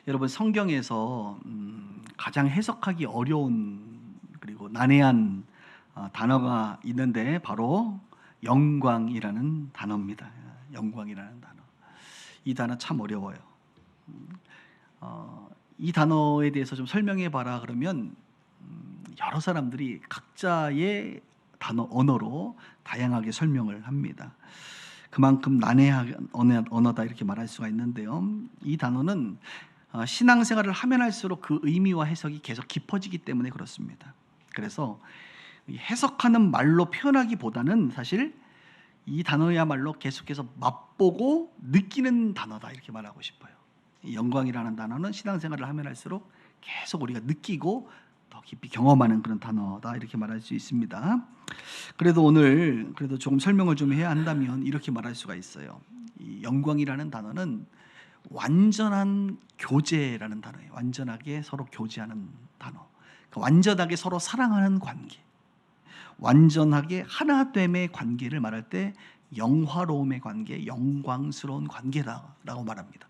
여러분 성경에서 가장 해석하기 어려운 그리고 난해한 단어가 있는데 바로 영광이라는 단어입니다. 영광이라는 단어. 이 단어 참 어려워요. 이 단어에 대해서 좀 설명해 봐라 그러면 여러 사람들이 각자의 단어 언어로 다양하게 설명을 합니다. 그만큼 난해한 언어다 이렇게 말할 수가 있는데요. 이 단어는 신앙생활을 하면 할수록 그 의미와 해석이 계속 깊어지기 때문에 그렇습니다. 그래서 해석하는 말로 표현하기보다는 사실 이 단어야말로 계속해서 맛보고 느끼는 단어다 이렇게 말하고 싶어요. 이 영광이라는 단어는 신앙생활을 하면 할수록 계속 우리가 느끼고 더 깊이 경험하는 그런 단어다 이렇게 말할 수 있습니다. 그래도 오늘 조금 설명을 좀 해야 한다면 이렇게 말할 수가 있어요. 이 영광이라는 단어는 완전한 교제라는 단어예요. 완전하게 서로 교제하는 단어. 그러니까 완전하게 서로 사랑하는 관계. 완전하게 하나됨의 관계를 말할 때 영화로움의 관계, 영광스러운 관계다라고 말합니다.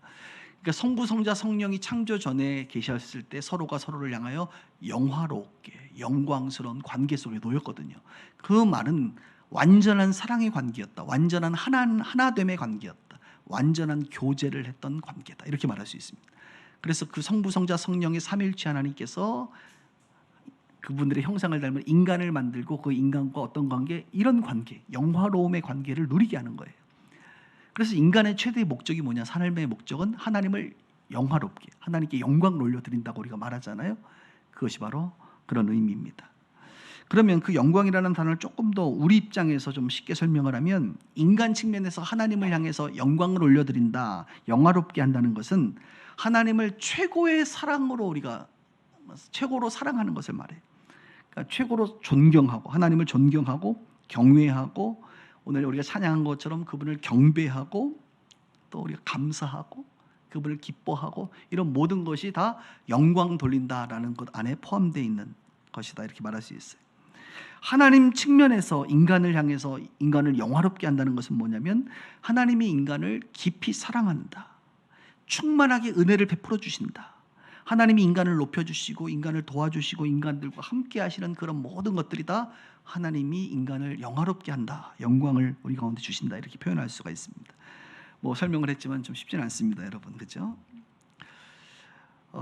그러니까 성부, 성자, 성령이 창조 전에 계셨을 때 서로가 서로를 향하여 영화롭게 영광스러운 관계 속에 놓였거든요. 그 말은 완전한 사랑의 관계였다. 완전한 하나됨의 관계였다. 완전한 교제를 했던 관계다. 이렇게 말할 수 있습니다. 그래서 그 성부, 성자, 성령의 삼위일체 하나님께서 그분들의 형상을 닮은 인간을 만들고 그 인간과 어떤 관계? 이런 관계, 영화로움의 관계를 누리게 하는 거예요. 그래서 인간의 최대의 목적이 뭐냐? 삶의 목적은 하나님을 영화롭게, 하나님께 영광을 올려드린다고 우리가 말하잖아요. 그것이 바로 그런 의미입니다. 그러면 그 영광이라는 단어를 조금 더 우리 입장에서 좀 쉽게 설명을 하면 인간 측면에서 하나님을 향해서 영광을 올려드린다, 영화롭게 한다는 것은 하나님을 최고의 사랑으로 우리가 최고로 사랑하는 것을 말해요. 그러니까 최고로 존경하고 하나님을 존경하고 경외하고 오늘 우리가 찬양한 것처럼 그분을 경배하고 또 우리가 감사하고 그분을 기뻐하고 이런 모든 것이 다 영광 돌린다라는 것 안에 포함되어 있는 것이다 이렇게 말할 수 있어요. 하나님 측면에서 인간을 향해서 인간을 영화롭게 한다는 것은 뭐냐면 하나님이 인간을 깊이 사랑한다. 충만하게 은혜를 베풀어 주신다. 하나님이 인간을 높여주시고 인간을 도와주시고 인간들과 함께 하시는 그런 모든 것들이 다 하나님이 인간을 영화롭게 한다. 영광을 우리 가운데 주신다. 이렇게 표현할 수가 있습니다. 뭐 설명을 했지만 좀 쉽지는 않습니다. 여러분. 그죠?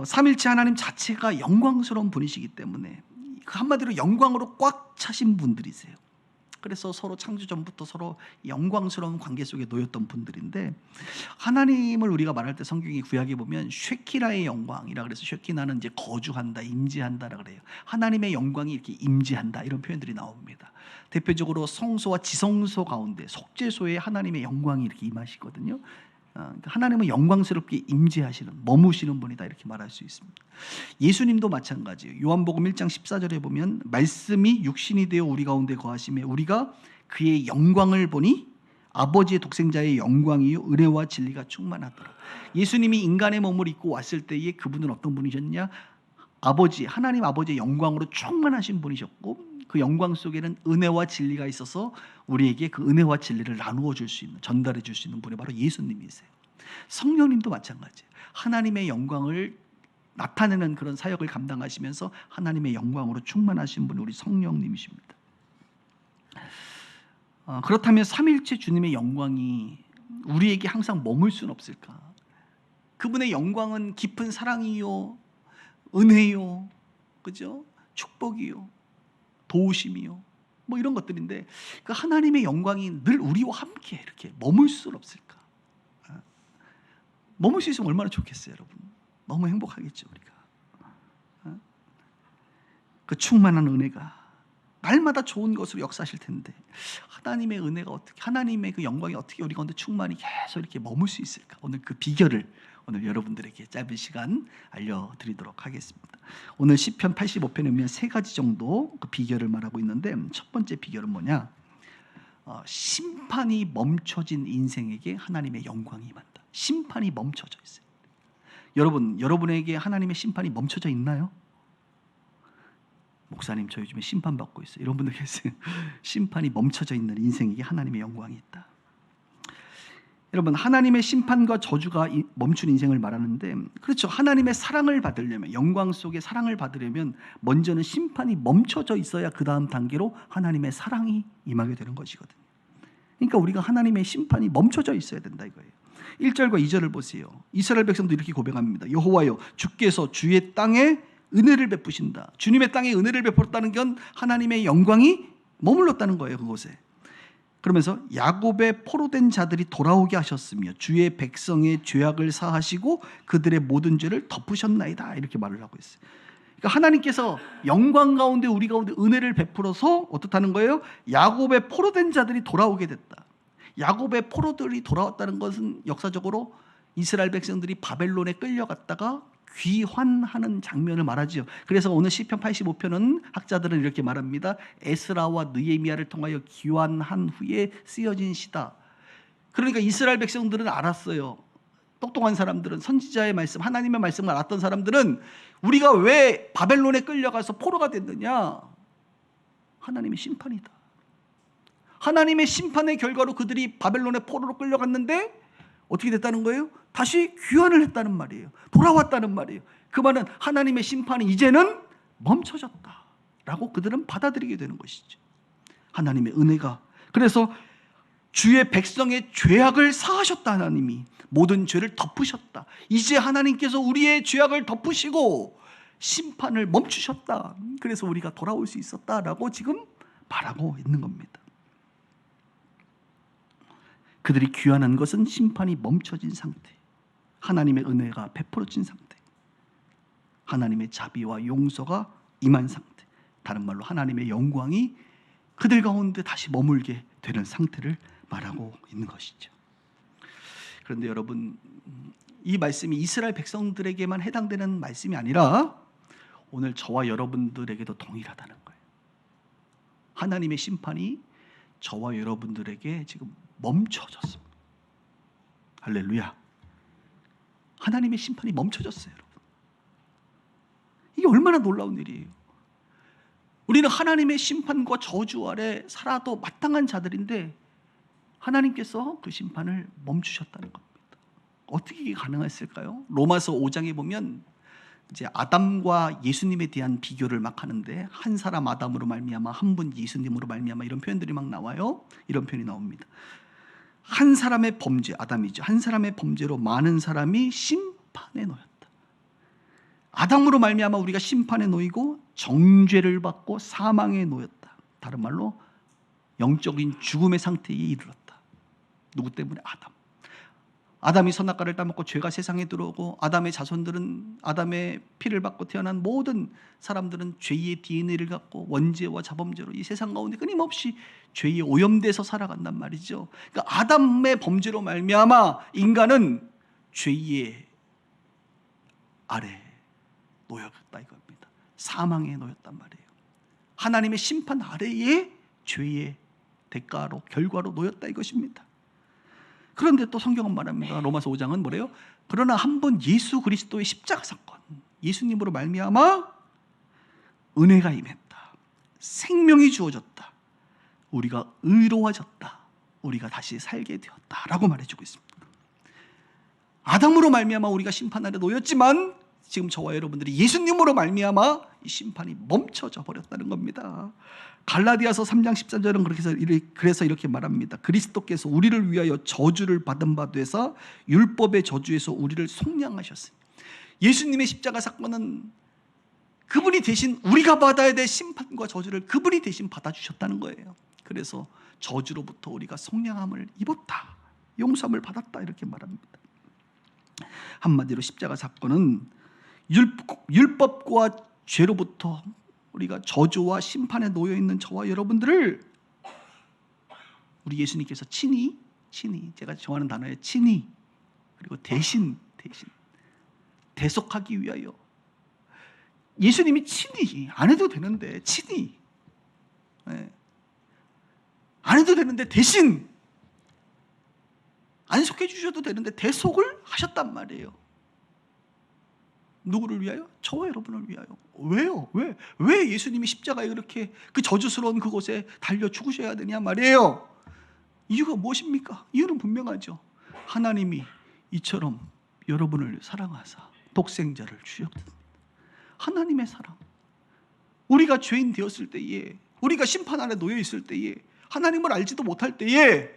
삼일체 하나님 자체가 영광스러운 분이시기 때문에 그 한마디로 영광으로 꽉 차신 분들이세요. 그래서 서로 창조 전부터 서로 영광스러운 관계 속에 놓였던 분들인데 하나님을 우리가 말할 때 성경이 구약에 보면 쉐키나의 영광이라 그래서 쉐키나는 이제 거주한다, 임재한다라 그래요. 하나님의 영광이 이렇게 임재한다 이런 표현들이 나옵니다. 대표적으로 성소와 지성소 가운데 속죄소에 하나님의 영광이 이렇게 임하시거든요. 하나님은 영광스럽게 임재하시는 머무시는 분이다 이렇게 말할 수 있습니다. 예수님도 마찬가지예요. 요한복음 1장 14절에 보면 말씀이 육신이 되어 우리 가운데 거하심에 우리가 그의 영광을 보니 아버지의 독생자의 영광이요 은혜와 진리가 충만하더라. 예수님이 인간의 몸을 입고 왔을 때에 그분은 어떤 분이셨냐? 하나님 아버지의 영광으로 충만하신 분이셨고 그 영광 속에는 은혜와 진리가 있어서 우리에게 그 은혜와 진리를 나누어 줄 수 있는, 전달해 줄 수 있는 분이 바로 예수님이세요. 성령님도 마찬가지예요. 하나님의 영광을 나타내는 그런 사역을 감당하시면서 하나님의 영광으로 충만하신 분이 우리 성령님이십니다. 그렇다면 삼일체 주님의 영광이 우리에게 항상 머물 수는 없을까? 그분의 영광은 깊은 사랑이요, 은혜요, 그죠? 축복이요, 도우심이요, 뭐 이런 것들인데 그 하나님의 영광이 늘 우리와 함께 이렇게 머물 수는 없을까? 머물 수 있으면 얼마나 좋겠어요, 여러분. 너무 행복하겠죠, 우리가. 그 충만한 은혜가 날마다 좋은 것으로 역사하실 텐데 하나님의 은혜가 어떻게, 하나님의 그 영광이 어떻게 우리 가운데 충만히 계속 이렇게 머물 수 있을까? 오늘 그 비결을 오늘 여러분들에게 짧은 시간 알려드리도록 하겠습니다. 오늘 시편 85편에 보면 세 가지 정도 그 비결을 말하고 있는데 첫 번째 비결은 뭐냐? 심판이 멈춰진 인생에게 하나님의 영광이 임한다. 심판이 멈춰져 있어요. 여러분에게 하나님의 심판이 멈춰져 있나요? 목사님 저 요즘에 심판받고 있어요. 이런 분들 계세요. 심판이 멈춰져 있는 인생에게 하나님의 영광이 있다. 여러분, 하나님의 심판과 저주가 멈춘 인생을 말하는데, 그렇죠. 하나님의 사랑을 받으려면, 영광 속에 사랑을 받으려면 먼저는 심판이 멈춰져 있어야 그 다음 단계로 하나님의 사랑이 임하게 되는 것이거든요. 그러니까 우리가 하나님의 심판이 멈춰져 있어야 된다 이거예요. 1절과 2절을 보세요. 이스라엘 백성도 이렇게 고백합니다. 여호와여, 주께서 주의 땅에 은혜를 베푸신다. 주님의 땅에 은혜를 베풀었다는 건 하나님의 영광이 머물렀다는 거예요, 그곳에. 그러면서 야곱의 포로된 자들이 돌아오게 하셨으며 주의 백성의 죄악을 사하시고 그들의 모든 죄를 덮으셨나이다, 이렇게 말을 하고 있어요. 그러니까 하나님께서 영광 가운데 우리 가운데 은혜를 베풀어서 어떻다는 거예요? 야곱의 포로된 자들이 돌아오게 됐다. 야곱의 포로들이 돌아왔다는 것은 역사적으로 이스라엘 백성들이 바벨론에 끌려갔다가 귀환하는 장면을 말하죠. 그래서 오늘 시편 85편은 학자들은 이렇게 말합니다. 에스라와 느헤미야를 통하여 귀환한 후에 쓰여진 시다. 그러니까 이스라엘 백성들은 알았어요. 똑똑한 사람들은, 선지자의 말씀, 하나님의 말씀을 알았던 사람들은 우리가 왜 바벨론에 끌려가서 포로가 됐느냐? 하나님의 심판이다. 하나님의 심판의 결과로 그들이 바벨론의 포로로 끌려갔는데 어떻게 됐다는 거예요? 다시 귀환을 했다는 말이에요. 돌아왔다는 말이에요. 그 말은 하나님의 심판이 이제는 멈춰졌다라고 그들은 받아들이게 되는 것이죠. 하나님의 은혜가. 그래서 주의 백성의 죄악을 사하셨다. 하나님이 모든 죄를 덮으셨다. 이제 하나님께서 우리의 죄악을 덮으시고 심판을 멈추셨다. 그래서 우리가 돌아올 수 있었다라고 지금 말하고 있는 겁니다. 그들이 귀환한 것은 심판이 멈춰진 상태, 하나님의 은혜가 베풀어진 상태, 하나님의 자비와 용서가 임한 상태, 다른 말로 하나님의 영광이 그들 가운데 다시 머물게 되는 상태를 말하고 있는 것이죠. 그런데 여러분, 이 말씀이 이스라엘 백성들에게만 해당되는 말씀이 아니라 오늘 저와 여러분들에게도 동일하다는 거예요. 하나님의 심판이 저와 여러분들에게 지금 멈춰졌어. 할렐루야. 하나님의 심판이 멈춰졌어요, 여러분. 이게 얼마나 놀라운 일이에요. 우리는 하나님의 심판과 저주 아래 살아도 마땅한 자들인데 하나님께서 그 심판을 멈추셨다는 겁니다. 어떻게 이게 가능했을까요? 로마서 5장에 보면 이제 아담과 예수님에 대한 비교를 막 하는데, 한 사람 아담으로 말미암아 한 분 예수님으로 말미암아, 이런 표현들이 막 나와요. 이런 표현이 나옵니다. 한 사람의 범죄, 아담이죠. 한 사람의 범죄로 많은 사람이 심판에 놓였다. 아담으로 말미암아 우리가 심판에 놓이고 정죄를 받고 사망에 놓였다. 다른 말로 영적인 죽음의 상태에 이르렀다. 누구 때문에? 아담이 선악과를 따먹고 죄가 세상에 들어오고, 아담의 자손들은, 아담의 피를 받고 태어난 모든 사람들은 죄의 DNA를 갖고 원죄와 자범죄로 이 세상 가운데 끊임없이 죄에 오염돼서 살아간단 말이죠. 그러니까 아담의 범죄로 말미암아 인간은 죄의 아래 놓였다 이겁니다. 사망에 놓였단 말이에요. 하나님의 심판 아래에 죄의 대가로, 결과로 놓였다 이것입니다. 그런데 또 성경은 말합니다. 로마서 5장은 뭐래요? 그러나 한 번 예수 그리스도의 십자가 사건, 예수님으로 말미암아 은혜가 임했다. 생명이 주어졌다. 우리가 의로워졌다. 우리가 다시 살게 되었다라고 말해주고 있습니다. 아담으로 말미암아 우리가 심판 아래 놓였지만 지금 저와 여러분들이 예수님으로 말미암아 이 심판이 멈춰져 버렸다는 겁니다. 갈라디아서 3장 14절은 그래서 이렇게 말합니다. 그리스도께서 우리를 위하여 저주를 받은 바 되사 율법의 저주에서 우리를 속량하셨으니, 예수님의 십자가 사건은 그분이 대신 우리가 받아야 될 심판과 저주를 그분이 대신 받아주셨다는 거예요. 그래서 저주로부터 우리가 속량함을 입었다, 용서함을 받았다 이렇게 말합니다. 한마디로 십자가 사건은 율법과 죄로부터 우리가 저주와 심판에 놓여 있는 저와 여러분들을 우리 예수님께서 친히, 제가 좋아하는 단어에 친히, 그리고 대신 대속하기 위하여, 예수님이 친히, 안 해도 되는데 친히, 안 해도 되는데 대신, 안 속해 주셔도 되는데 대속을 하셨단 말이에요. 누구를 위하여? 저와 여러분을 위하여. 왜요? 왜 예수님이 십자가에 그렇게 그 저주스러운 그곳에 달려 죽으셔야 되냐 말이에요. 이유가 무엇입니까? 이유는 분명하죠. 하나님이 이처럼 여러분을 사랑하사 독생자를 주셨습니다. 하나님의 사랑. 우리가 죄인 되었을 때에, 우리가 심판 아래 놓여 있을 때에, 하나님을 알지도 못할 때에,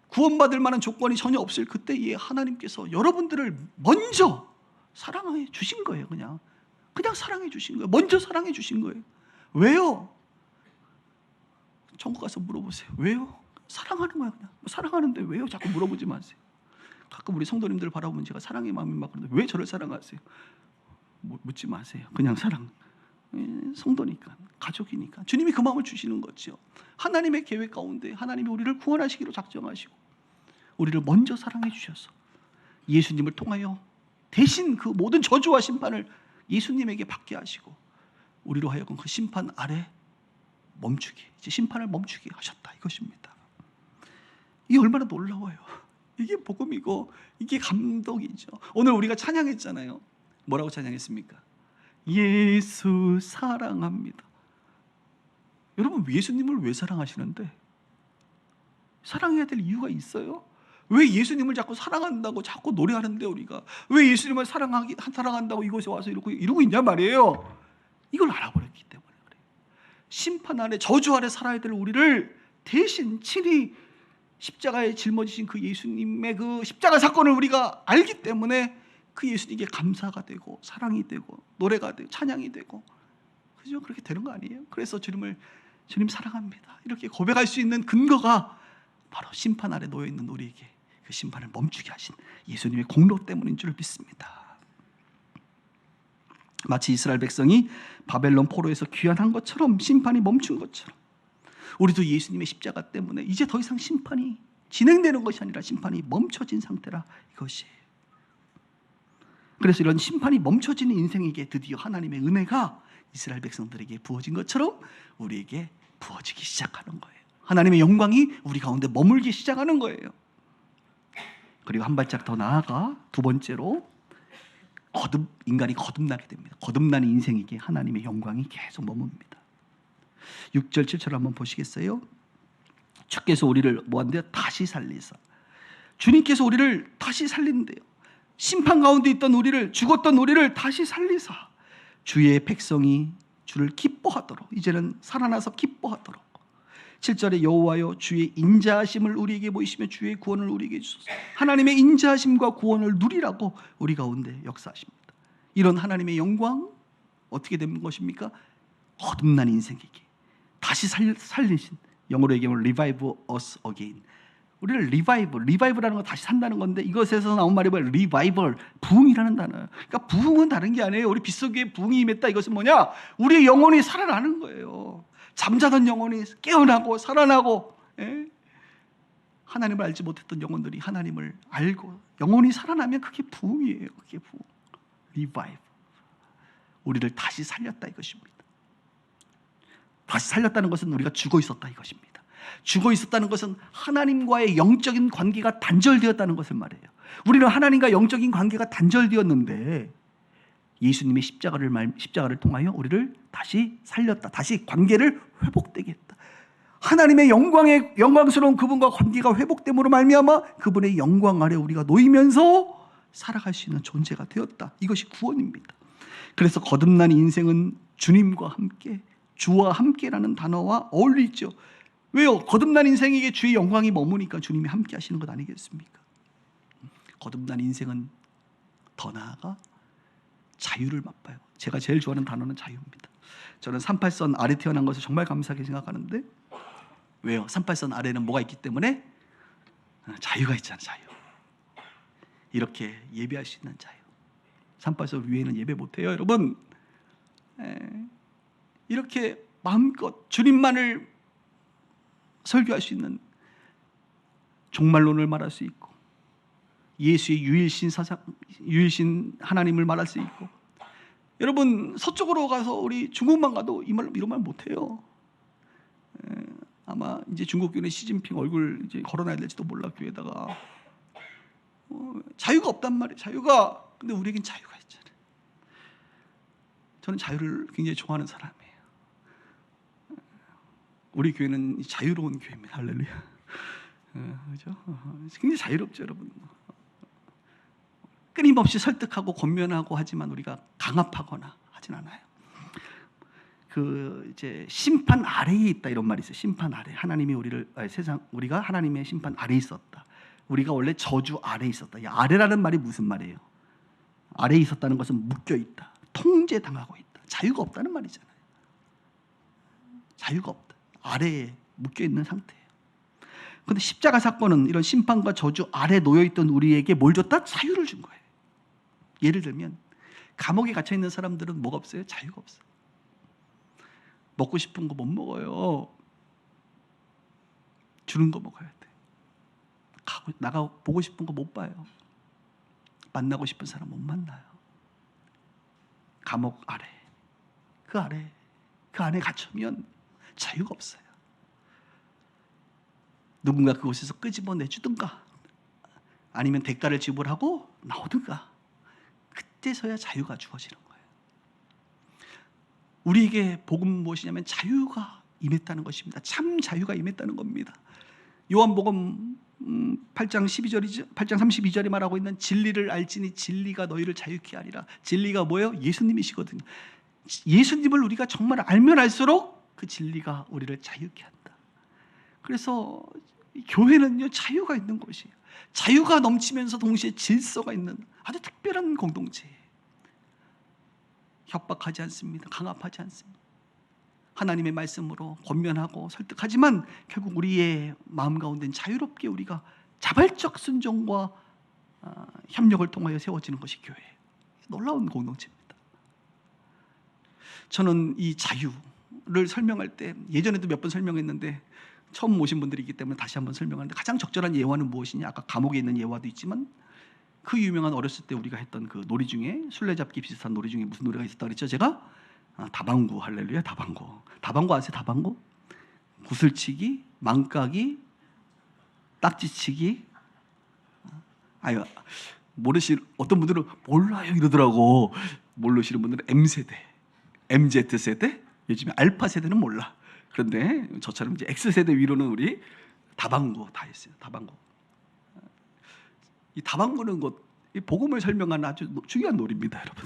구원받을 만한 조건이 전혀 없을 그때에 하나님께서 여러분들을 먼저 사랑해 주신 거예요. 그냥 사랑해 주신 거예요. 먼저 사랑해 주신 거예요. 왜요? 천국 가서 물어보세요. 왜요? 사랑하는 거야. 그냥 사랑하는데 왜요? 자꾸 물어보지 마세요. 가끔 우리 성도님들 바라보면 제가 사랑의 마음이 막 그러는데 왜 저를 사랑하세요? 묻지 마세요. 그냥 사랑. 성도니까, 가족이니까 주님이 그 마음을 주시는 거죠. 하나님의 계획 가운데 하나님이 우리를 구원하시기로 작정하시고 우리를 먼저 사랑해 주셔서 예수님을 통하여 대신 그 모든 저주와 심판을 예수님에게 받게 하시고 우리로 하여금 그 심판 아래 멈추게, 이제 심판을 멈추게 하셨다, 이것입니다. 이게 얼마나 놀라워요. 이게 복음이고 이게 감동이죠. 오늘 우리가 찬양했잖아요. 뭐라고 찬양했습니까? 예수 사랑합니다. 여러분, 예수님을 왜 사랑하시는데? 사랑해야 될 이유가 있어요? 왜 예수님을 자꾸 사랑한다고 자꾸 노래하는데, 우리가 왜 예수님을 사랑한다고 이곳에 와서 이러고 있냐 말이에요. 이걸 알아버렸기 때문에 그래요. 심판 아래, 저주 아래 살아야 될 우리를 대신 친히 십자가에 짊어지신 그 예수님의 그 십자가 사건을 우리가 알기 때문에 그 예수님께 감사가 되고 사랑이 되고 노래가 되고 찬양이 되고, 그죠? 그렇게 되는 거 아니에요? 그래서 주님 사랑합니다 이렇게 고백할 수 있는 근거가 바로 심판 아래 놓여 있는 우리에게 그 심판을 멈추게 하신 예수님의 공로 때문인 줄 믿습니다. 마치 이스라엘 백성이 바벨론 포로에서 귀환한 것처럼, 심판이 멈춘 것처럼 우리도 예수님의 십자가 때문에 이제 더 이상 심판이 진행되는 것이 아니라 심판이 멈춰진 상태라 이것이에요. 그래서 이런 심판이 멈춰지는 인생에게 드디어 하나님의 은혜가 이스라엘 백성들에게 부어진 것처럼 우리에게 부어지기 시작하는 거예요. 하나님의 영광이 우리 가운데 머물기 시작하는 거예요. 그리고 한 발짝 더 나아가 두 번째로 인간이 거듭나게 됩니다. 거듭난 인생에게 하나님의 영광이 계속 머뭅니다. 6절 7절 한번 보시겠어요? 주께서 우리를 뭐한대요? 다시 살리사. 주님께서 우리를 다시 살린대요. 심판 가운데 있던 우리를, 죽었던 우리를 다시 살리사 주의 백성이 주를 기뻐하도록, 이제는 살아나서 기뻐하도록. 7절에 여호와여 주의 인자하심을 우리에게 보이시며 주의 구원을 우리에게 주소서. 하나님의 인자하심과 구원을 누리라고 우리 가운데 역사하십니다. 이런 하나님의 영광 어떻게 되는 것입니까? 거듭난 인생에게 다시 살리신, 영어로 얘기하면 revive us again. 우리를 리바이브라는 건 다시 산다는 건데, 이것에서 나온 말이 뭐예요? 리바이벌, 부흥이라는 단어예요. 그러니까 부흥은 다른 게 아니에요. 우리 빗속에 부흥이 임했다. 이것은 뭐냐? 우리의 영혼이 살아나는 거예요. 잠자던 영혼이 깨어나고 살아나고, 하나님을 알지 못했던 영혼들이 하나님을 알고 영혼이 살아나면 그게 부흥이에요. 그게 부흥, 리바이브. 우리를 다시 살렸다 이것입니다. 다시 살렸다는 것은 우리가 죽어 있었다 이것입니다. 죽어 있었다는 것은 하나님과의 영적인 관계가 단절되었다는 것을 말해요. 우리는 하나님과 영적인 관계가 단절되었는데 예수님의 십자가를 통하여 우리를 다시 살렸다. 다시 관계를 회복되게 했다. 하나님의 영광스러운 그분과 관계가 회복됨으로 말미암아 그분의 영광 아래 우리가 놓이면서 살아갈 수 있는 존재가 되었다. 이것이 구원입니다. 그래서 거듭난 인생은 주님과 함께, 주와 함께라는 단어와 어울리죠. 왜요? 거듭난 인생에게 주의 영광이 머무니까 주님이 함께 하시는 것 아니겠습니까? 거듭난 인생은 더 나아가 자유를 맛봐요. 제가 제일 좋아하는 단어는 자유입니다. 저는 38선 아래 태어난 것을 정말 감사하게 생각하는데, 왜요? 38선 아래는 뭐가 있기 때문에? 자유가 있잖아요. 자유. 이렇게 예배할 수 있는 자유. 38선 위에는 예배 못해요 여러분. 이렇게 마음껏 주님만을 설교할 수 있는, 종말론을 말할 수 있고 예수의 유일신 하나님을 말할 수 있고. 여러분, 서쪽으로 가서 우리 중국만 가도 이런 말 못해요. 아마 이제 중국 교회 시진핑 얼굴 이제 걸어놔야 될지도 몰라, 교회에다가. 자유가 없단 말이에요. 자유가. 근데 우리에겐 자유가 있잖아요. 저는 자유를 굉장히 좋아하는 사람이에요. 우리 교회는 자유로운 교회입니다. 할렐루야. 그죠? 굉장히 자유롭죠, 여러분. 끊임없이 설득하고 권면하고 하지만 우리가 강압하거나 하진 않아요. 이제 심판 아래에 있다 이런 말이 있어요. 심판 아래. 하나님이 우리가 하나님의 심판 아래에 있었다. 우리가 원래 저주 아래에 있었다. 이 아래라는 말이 무슨 말이에요? 아래에 있었다는 것은 묶여 있다. 통제당하고 있다. 자유가 없다는 말이잖아요. 자유가 없다. 아래에 묶여 있는 상태예요. 그런데 십자가 사건은 이런 심판과 저주 아래 놓여 있던 우리에게 뭘 줬다? 자유를 준 거예요. 예를 들면 감옥에 갇혀 있는 사람들은 뭐가 없어요? 자유가 없어요. 먹고 싶은 거 못 먹어요. 주는 거 먹어야 돼. 나가 보고 싶은 거 못 봐요. 만나고 싶은 사람 못 만나요. 감옥 아래, 그 안에 갇히면 자유가 없어요. 누군가 그곳에서 끄집어내주든가 아니면 대가를 지불하고 나오든가 그때서야 자유가 주어지는 거예요. 우리에게 복음은 무엇이냐면 자유가 임했다는 것입니다. 참 자유가 임했다는 겁니다. 요한복음 8장 32절이 말하고 있는 진리를 알지니 진리가 너희를 자유케 하리라. 진리가 뭐예요? 예수님이시거든요. 예수님을 우리가 정말 알면 알수록 그 진리가 우리를 자유케 한다. 그래서 교회는요 자유가 있는 곳이에요. 자유가 넘치면서 동시에 질서가 있는 아주 특별한 공동체예요. 협박하지 않습니다. 강압하지 않습니다. 하나님의 말씀으로 권면하고 설득하지만 결국 우리의 마음 가운데는 자유롭게 우리가 자발적 순종과 협력을 통하여 세워지는 것이 교회예요. 놀라운 공동체입니다. 저는 이 자유를 설명할 때 예전에도 몇 번 설명했는데 처음 오신 분들이기 때문에 다시 한번 설명하는데 가장 적절한 예화는 무엇이냐? 아까 감옥에 있는 예화도 있지만 그 유명한 어렸을 때 우리가 했던 그 놀이 중에 술래잡기 비슷한 놀이 중에 무슨 놀이가 있었다 그랬죠? 제가 다방구. 할렐루야. 다방구 아세요? 다방구? 구슬치기, 망까기, 딱지치기. 아유, 어떤 분들은 몰라요 이러더라고. 모르시는 분들은 M세대, MZ세대, 요즘에 알파세대는 몰라. 그런데 저처럼 이제 X세대 위로는 우리 다방구 다 했어요. 다방구. 이 다방구는 이 복음을 설명하는 아주 중요한 놀이입니다, 여러분.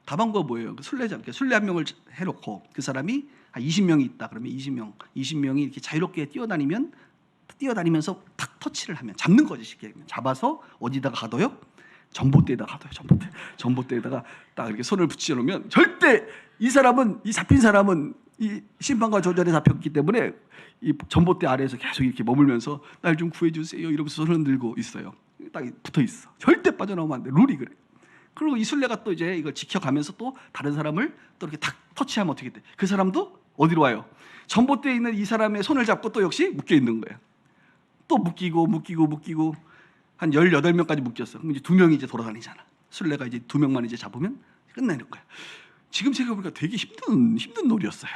다방구가 뭐예요? 술래잡기. 술래 한 명을 해놓고 그 사람이 한 20명이 있다. 그러면 20명이 이렇게 자유롭게 뛰어다니면서 탁 터치를 하면 잡는 거지. 쉽게 잡아서 어디다가 가둬요? 전봇대에다 가둬요. 전봇대에다가 딱 이렇게 손을 붙여 놓으면 절대 이 잡힌 사람은 이 심판과 조절에 잡혔기 때문에 이 전봇대 아래에서 계속 이렇게 머물면서 날 좀 구해주세요 이러면서 손을 들고 있어요. 딱 붙어 있어. 절대 빠져나오면 안 돼. 룰이 그래. 그리고 이 술래가 또 이제 이걸 지켜가면서 또 다른 사람을 또 이렇게 탁 터치하면 어떻게 돼? 그 사람도 어디로 와요? 전봇대에 있는 이 사람의 손을 잡고 또 역시 묶여 있는 거예요. 또 묶이고 한 18명까지 묶였어. 그럼 이제 2명이 이제 돌아다니잖아. 술래가 이제 2명만 이제 잡으면 끝내는 거야. 지금 제가 보니까 되게 힘든 놀이였어요.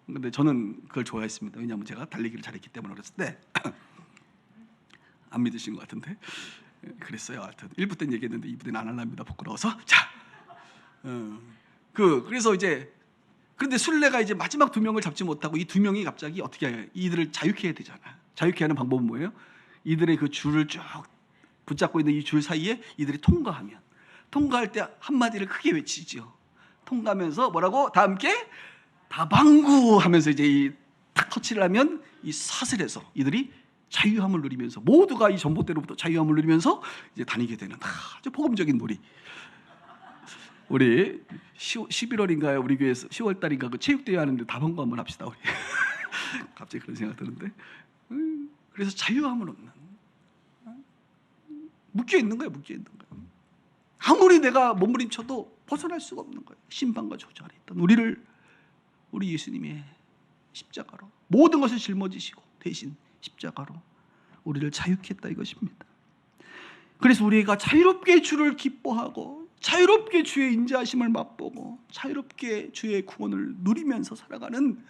근데 저는 그걸 좋아했습니다. 왜냐하면 제가 달리기를 잘했기 때문에 어렸을 때 안 믿으신 것 같은데 그랬어요. 하여튼 1부 때는 얘기했는데 2부 때는 안 할랍니다. 부끄러워서. 자, 그래서 이제 그런데 술래가 이제 마지막 2명을 잡지 못하고 이 2명이 갑자기 어떻게 해요? 이들을 자유케 해야 되잖아. 자유케 하는 방법은 뭐예요? 이들의 그 줄을 쭉 붙잡고 있는 이 줄 사이에 이들이 통과할 때 한마디를 크게 외치죠. 통과하면서 뭐라고? 다 함께 다방구 하면서 이제 탁 터치를 하면 이 사슬에서 이들이 자유함을 누리면서 모두가 이 전봇대로부터 자유함을 누리면서 이제 다니게 되는 아주 복음적인 놀이. 우리 11월인가요? 우리 교회에서 10월달인가 그 체육대회 하는데 다방구 한번 합시다 우리. 갑자기 그런 생각 드는데. 그래서 자유함을 얻는. 묶여 있는 거예요. 아무리 내가 몸부림쳐도 벗어날 수가 없는 거예요. 심판과 저주 아래 있던 우리 예수님의 십자가로 모든 것을 짊어지시고 대신 십자가로 우리를 자유케 했다 이것입니다. 그래서 우리가 자유롭게 주를 기뻐하고 자유롭게 주의 인자하심을 맛보고 자유롭게 주의 구원을 누리면서 살아가는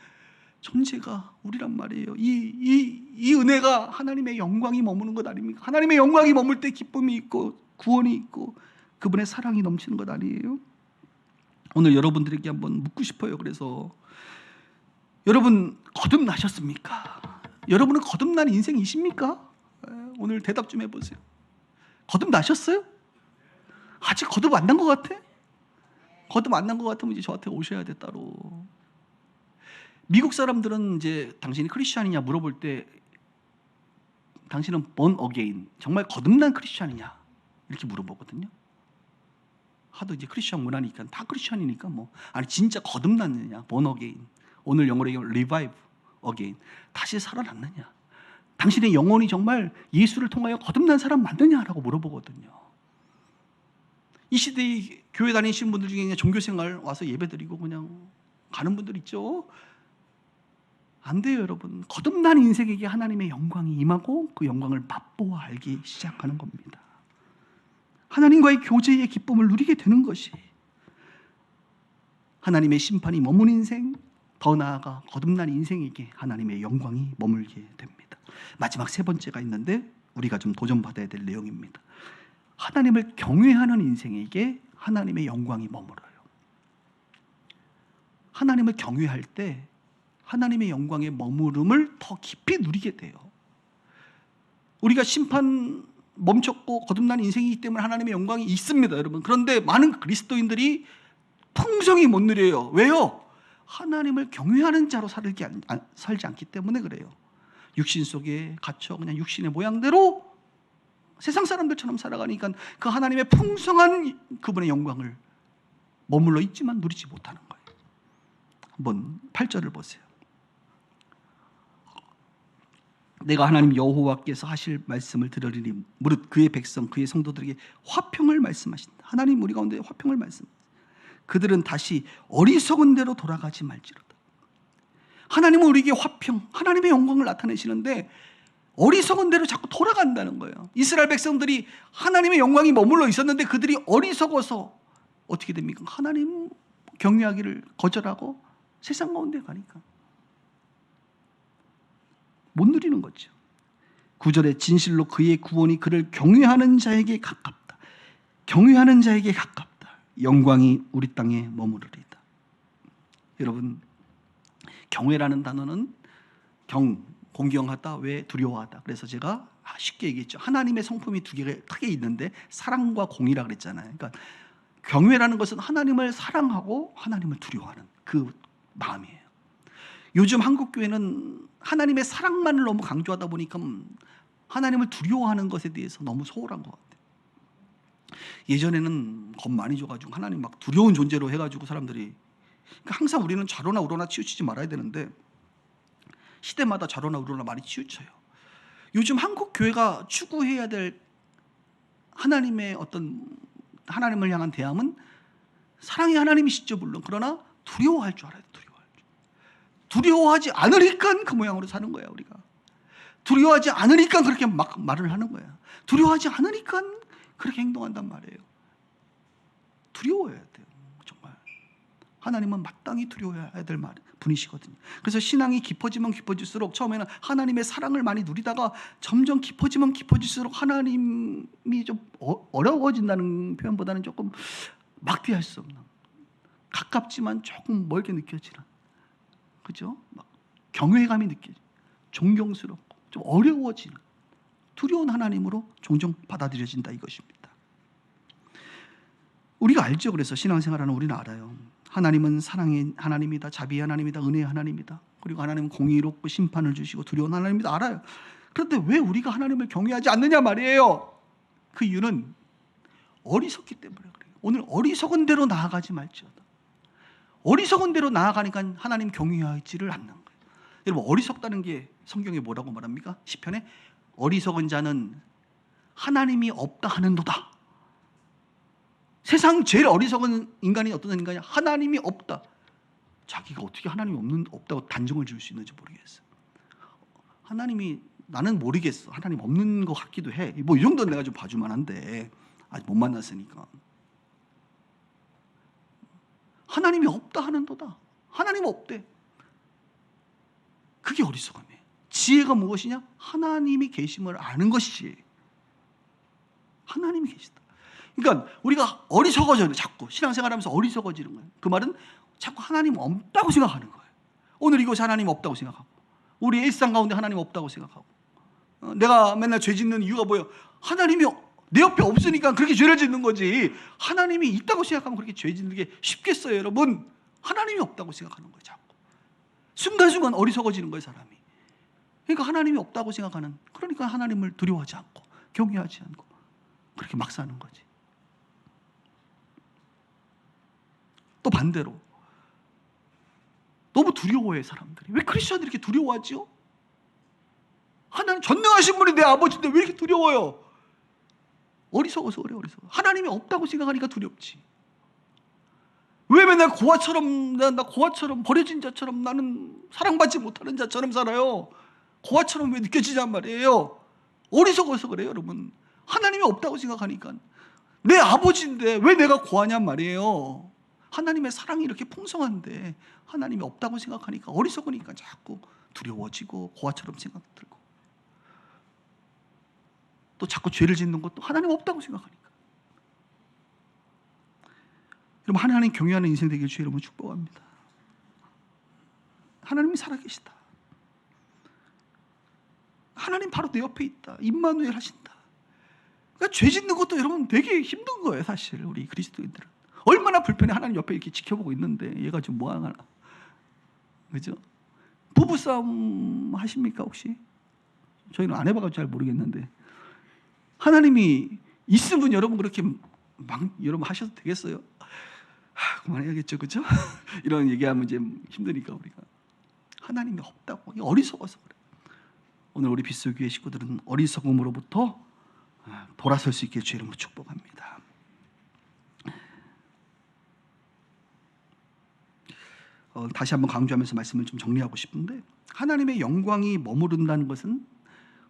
존재가 우리란 말이에요. 이 은혜가 하나님의 영광이 머무는 것 아닙니까? 하나님의 영광이 머물 때 기쁨이 있고 구원이 있고 그분의 사랑이 넘치는 것 아니에요? 오늘 여러분들에게 한번 묻고 싶어요. 그래서 여러분 거듭나셨습니까? 여러분은 거듭난 인생이십니까? 오늘 대답 좀 해보세요. 거듭나셨어요? 아직 거듭 안 난 것 같아? 거듭 안 난 것 같으면 이제 저한테 오셔야 돼 따로. 미국 사람들은 이제 당신이 크리스찬이냐 물어볼 때 당신은 born again, 정말 거듭난 크리스찬이냐 이렇게 물어보거든요. 하도 이제 크리스찬 문화니까 다 크리스찬이니까 뭐 아니 진짜 거듭났느냐 born again, 오늘 영어로 얘기하면 revive again, 다시 살아났느냐, 당신의 영혼이 정말 예수를 통하여 거듭난 사람 맞느냐라고 물어보거든요. 이 시대에 교회 다니시는 분들 중에 그냥 종교생활 와서 예배드리고 그냥 가는 분들 있죠. 안 돼요 여러분. 거듭난 인생에게 하나님의 영광이 임하고 그 영광을 맛보아 알기 시작하는 겁니다. 하나님과의 교제의 기쁨을 누리게 되는 것이 하나님의 심판이 머문 인생, 더 나아가 거듭난 인생에게 하나님의 영광이 머물게 됩니다. 마지막 세 번째가 있는데 우리가 좀 도전받아야 될 내용입니다. 하나님을 경외하는 인생에게 하나님의 영광이 머물어요. 하나님을 경외할 때 하나님의 영광의 머무름을 더 깊이 누리게 돼요. 우리가 심판 멈췄고 거듭난 인생이기 때문에 하나님의 영광이 있습니다 여러분. 그런데 많은 그리스도인들이 풍성히 못 누려요. 왜요? 하나님을 경외하는 자로 살지 않기 때문에 그래요. 육신 속에 갇혀 그냥 육신의 모양대로 세상 사람들처럼 살아가니까 그 하나님의 풍성한 그분의 영광을 머물러 있지만 누리지 못하는 거예요. 한번 8절을 보세요. 내가 하나님 여호와께서 하실 말씀을 들으리니 무릇 그의 백성 그의 성도들에게 화평을 말씀하신다. 하나님 우리 가운데 화평을 말씀하신다. 그들은 다시 어리석은 대로 돌아가지 말지로다. 하나님은 우리에게 화평, 하나님의 영광을 나타내시는데 어리석은 대로 자꾸 돌아간다는 거예요. 이스라엘 백성들이 하나님의 영광이 머물러 있었는데 그들이 어리석어서 어떻게 됩니까? 하나님 경외하기를 거절하고 세상 가운데 가니까 못 누리는 거죠. 9절에 진실로 그의 구원이 그를 경외하는 자에게 가깝다. 경외하는 자에게 가깝다. 영광이 우리 땅에 머무르리다. 여러분, 경외라는 단어는 공경하다, 왜 두려워하다. 그래서 제가 쉽게 얘기했죠. 하나님의 성품이 두 개가 크게 있는데 사랑과 공의라 그랬잖아요. 그러니까 경외라는 것은 하나님을 사랑하고 하나님을 두려워하는 그 마음이에요. 요즘 한국 교회는 하나님의 사랑만을 너무 강조하다 보니까 하나님을 두려워하는 것에 대해서 너무 소홀한 것 같아요. 예전에는 겁 많이 줘가지고 하나님 막 두려운 존재로 해가지고 사람들이, 그러니까 항상 우리는 좌로나 우로나 치우치지 말아야 되는데 시대마다 좌로나 우로나 많이 치우쳐요. 요즘 한국 교회가 추구해야 될 하나님의 어떤 하나님을 향한 대함은 사랑의 하나님이시죠 물론. 그러나 두려워할 줄 알아야 돼. 두려워하지 않으니까 그 모양으로 사는 거야 우리가. 두려워하지 않으니까 그렇게 막 말을 하는 거야. 두려워하지 않으니까 그렇게 행동한단 말이에요. 두려워해야 돼요. 정말 하나님은 마땅히 두려워해야 될 분이시거든요. 그래서 신앙이 깊어지면 깊어질수록 처음에는 하나님의 사랑을 많이 누리다가 점점 깊어지면 깊어질수록 하나님이 좀 어려워진다는 표현보다는 조금 막대할 수 없는, 가깝지만 조금 멀게 느껴지는, 그죠? 막 경외감이 느껴져, 존경스럽고 좀 어려워지는, 두려운 하나님으로 종종 받아들여진다 이것입니다. 우리가 알죠. 그래서 신앙생활하는 우리는 알아요. 하나님은 사랑의 하나님이다, 자비의 하나님이다, 은혜의 하나님이다. 그리고 하나님은 공의롭고 심판을 주시고 두려운 하나님이다, 알아요. 그런데 왜 우리가 하나님을 경외하지 않느냐 말이에요. 그 이유는 어리석기 때문에 그래요. 오늘 어리석은 대로 나아가지 말지어다. 어리석은 대로 나아가니까 하나님 경외하지를 않는 거예요. 여러분, 어리석다는 게 성경에 뭐라고 말합니까? 시편에 어리석은 자는 하나님이 없다 하는도다. 세상 제일 어리석은 인간이 어떤 인간이냐? 하나님이 없다. 자기가 어떻게 하나님이 없다고 단정을 지을 수 있는지 모르겠어. 하나님이, 나는 모르겠어, 하나님 없는 것 같기도 해. 뭐 이 정도는 내가 좀 봐주만 한데 아직 못 만났으니까. 하나님이 없다 하는도다. 하나님 없대. 그게 어리석음이에요. 지혜가 무엇이냐? 하나님이 계심을 아는 것이지. 하나님이 계시다. 그러니까 우리가 어리석어져요. 자꾸 신앙생활하면서 어리석어지는 거예요. 그 말은 자꾸 하나님 없다고 생각하는 거예요. 오늘 이곳에 하나님 없다고 생각하고, 우리 일상 가운데 하나님 없다고 생각하고, 내가 맨날 죄 짓는 이유가 뭐예요? 하나님이 내 옆에 없으니까 그렇게 죄를 짓는 거지. 하나님이 있다고 생각하면 그렇게 죄 짓는 게 쉽겠어요, 여러분? 하나님이 없다고 생각하는 거예요, 자꾸. 순간순간 어리석어지는 거예요, 사람이. 그러니까 하나님이 없다고 생각하는, 그러니까 하나님을 두려워하지 않고 경외하지 않고 그렇게 막 사는 거지. 또 반대로 너무 두려워해, 사람들이. 왜 크리스천들이 이렇게 두려워하지요? 하나님 전능하신 분이 내 아버지인데 왜 이렇게 두려워요? 어리석어서 그래, 어리석어. 하나님이 없다고 생각하니까 두렵지. 왜 맨날 고아처럼, 나 고아처럼 버려진 자처럼, 나는 사랑받지 못하는 자처럼 살아요? 고아처럼 왜 느껴지냔 말이에요? 어리석어서 그래요, 여러분. 하나님이 없다고 생각하니까. 내 아버지인데 왜 내가 고아냔 말이에요. 하나님의 사랑이 이렇게 풍성한데 하나님이 없다고 생각하니까 어리석으니까 자꾸 두려워지고 고아처럼 생각 들고, 또 자꾸 죄를 짓는 것도 하나님 없다고 생각하니까. 여러분, 하나님 경외하는 인생 되길 주의 이름으로 축복합니다. 하나님이 살아계시다. 하나님 바로 내 옆에 있다. 임마누엘 하신다. 그러니까 죄 짓는 것도 여러분 되게 힘든 거예요, 사실. 우리 그리스도인들은 얼마나 불편해. 하나님 옆에 이렇게 지켜보고 있는데 얘가 좀 뭐 하나, 그죠? 부부싸움 하십니까 혹시? 저희는 안 해봐가지고 잘 모르겠는데, 하나님이 있으면 여러분 그렇게 막 여러분 하셔도 되겠어요? 그만해야겠죠, 그죠? 이런 얘기하면 이제 힘드니까 우리가. 하나님이 없다고, 어리석어서 그래. 오늘 우리 빗속교회 식구들은 어리석음으로부터 돌아설 수 있게 주의 이름으로 축복합니다. 다시 한번 강조하면서 말씀을 좀 정리하고 싶은데, 하나님의 영광이 머무른다는 것은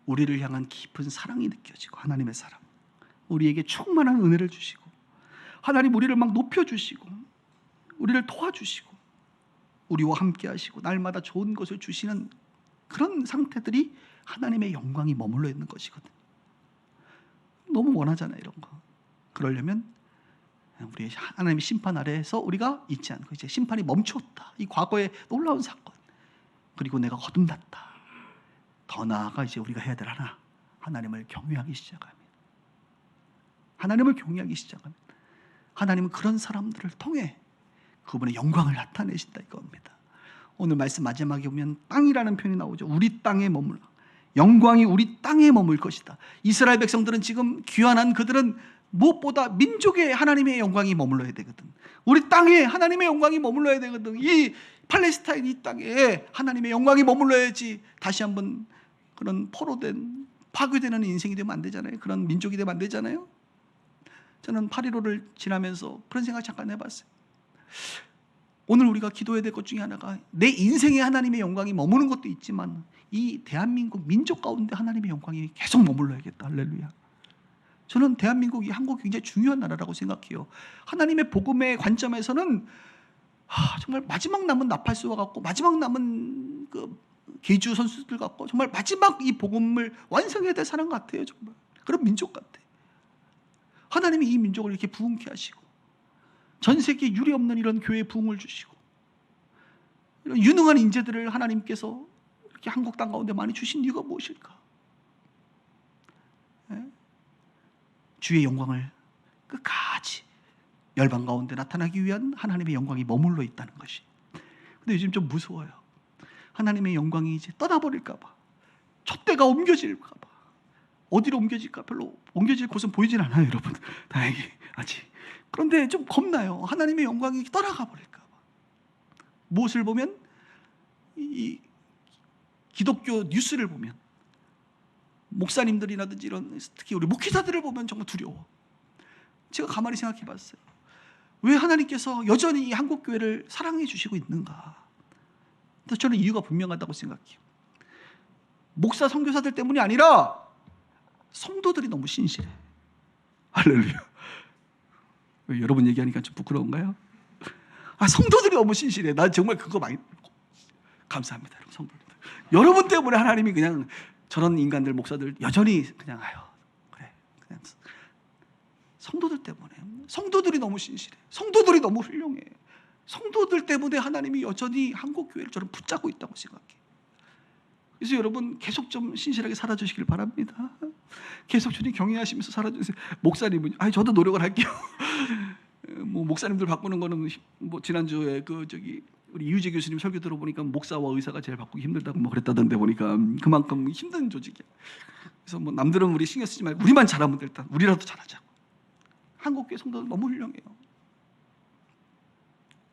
우리를 향한 깊은 사랑이 느껴지고, 하나님의 사랑, 우리에게 충만한 은혜를 주시고, 하나님 우리를 막 높여주시고 우리를 도와주시고 우리와 함께 하시고 날마다 좋은 것을 주시는 그런 상태들이 하나님의 영광이 머물러 있는 것이거든. 너무 원하잖아요, 이런 거. 그러려면 우리 하나님의 심판 아래에서 우리가 있지 않고 이제 심판이 멈췄다, 이 과거의 놀라운 사건, 그리고 내가 거듭났다. 더 나아가 이제 우리가 해야 될 하나님을 경외하기 시작하면, 하나님을 경외하기 시작하면 하나님은 그런 사람들을 통해 그분의 영광을 나타내신다, 이겁니다. 오늘 말씀 마지막에 보면 땅이라는 표현이 나오죠. 우리 땅에 머물러, 영광이 우리 땅에 머물 것이다. 이스라엘 백성들은 지금 귀환한 그들은 무엇보다 민족의 하나님의 영광이 머물러야 되거든. 우리 땅에 하나님의 영광이 머물러야 되거든. 이 팔레스타인 이 땅에 하나님의 영광이 머물러야지 다시 한번 그런 포로된, 파괴되는 인생이 되면 안 되잖아요. 그런 민족이 되면 안 되잖아요. 저는 8.15를 지나면서 그런 생각 잠깐 해봤어요. 오늘 우리가 기도해야 될 것 중에 하나가, 내 인생에 하나님의 영광이 머무는 것도 있지만 이 대한민국 민족 가운데 하나님의 영광이 계속 머물러야겠다. 할렐루야. 저는 대한민국이, 한국이 굉장히 중요한 나라라고 생각해요. 하나님의 복음의 관점에서는 정말 마지막 남은 나팔수와 같고, 마지막 남은 그 계주 선수들 같고, 정말 마지막 이 복음을 완성해야 될 사람 같아요. 정말 그런 민족 같아. 하나님이 이 민족을 이렇게 부흥케 하시고, 전 세계에 유례 없는 이런 교회에 부흥을 주시고, 이런 유능한 인재들을 하나님께서 이렇게 한국 땅 가운데 많이 주신 이유가 무엇일까? 주의 영광을 끝까지 열방 가운데 나타나기 위한 하나님의 영광이 머물러 있다는 것이. 근데 요즘 좀 무서워요. 하나님의 영광이 이제 떠나버릴까 봐, 촛대가 옮겨질까 봐. 어디로 옮겨질까? 별로 옮겨질 곳은 보이진 않아요, 여러분. 다행히 아직. 그런데 좀 겁나요. 하나님의 영광이 떠나가 버릴까 봐. 무엇을 보면, 이 기독교 뉴스를 보면, 목사님들이라든지 이런 특히 우리 목회자들을 보면 정말 두려워. 제가 가만히 생각해 봤어요. 왜 하나님께서 여전히 이 한국 교회를 사랑해 주시고 있는가? 그래서 저는 이유가 분명하다고 생각해요. 목사 선교사들 때문이 아니라 성도들이 너무 신실해. 할렐루야. 왜 여러분 얘기하니까 좀 부끄러운가요? 성도들이 너무 신실해. 난 정말 그거 많이 감사합니다, 여러분. 성도들. 여러분 때문에 하나님이 그냥 저런 인간들, 목사들 여전히 그냥 그래, 그냥 성도들 때문에. 성도들이 너무 신실해. 성도들이 너무 훌륭해. 성도들 때문에 하나님이 여전히 한국 교회를 저는 붙잡고 있다고 생각해. 그래서 여러분 계속 좀 신실하게 살아주시길 바랍니다. 계속 주님 경외하시면서 살아주세요. 목사님은 저도 노력을 할게요. 뭐 목사님들 바꾸는 거는 뭐 지난주에 우리 이유재 교수님 설교 들어보니까 목사와 의사가 제일 바꾸기 힘들다고 뭐 그랬다던데 보니까 그만큼 힘든 조직이야. 그래서 뭐 남들은 우리 신경 쓰지 말고 우리만 잘하면 될 듯. 우리라도 잘하자고. 한국교회 성도들 너무 훌륭해요.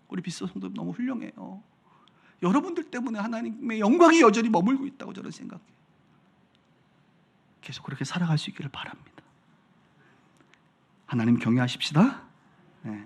우리 비서 성도들 너무 훌륭해요. 여러분들 때문에 하나님의 영광이 여전히 머물고 있다고 저는 생각해요. 계속 그렇게 살아갈 수 있기를 바랍니다. 하나님 경외하십시다. 네.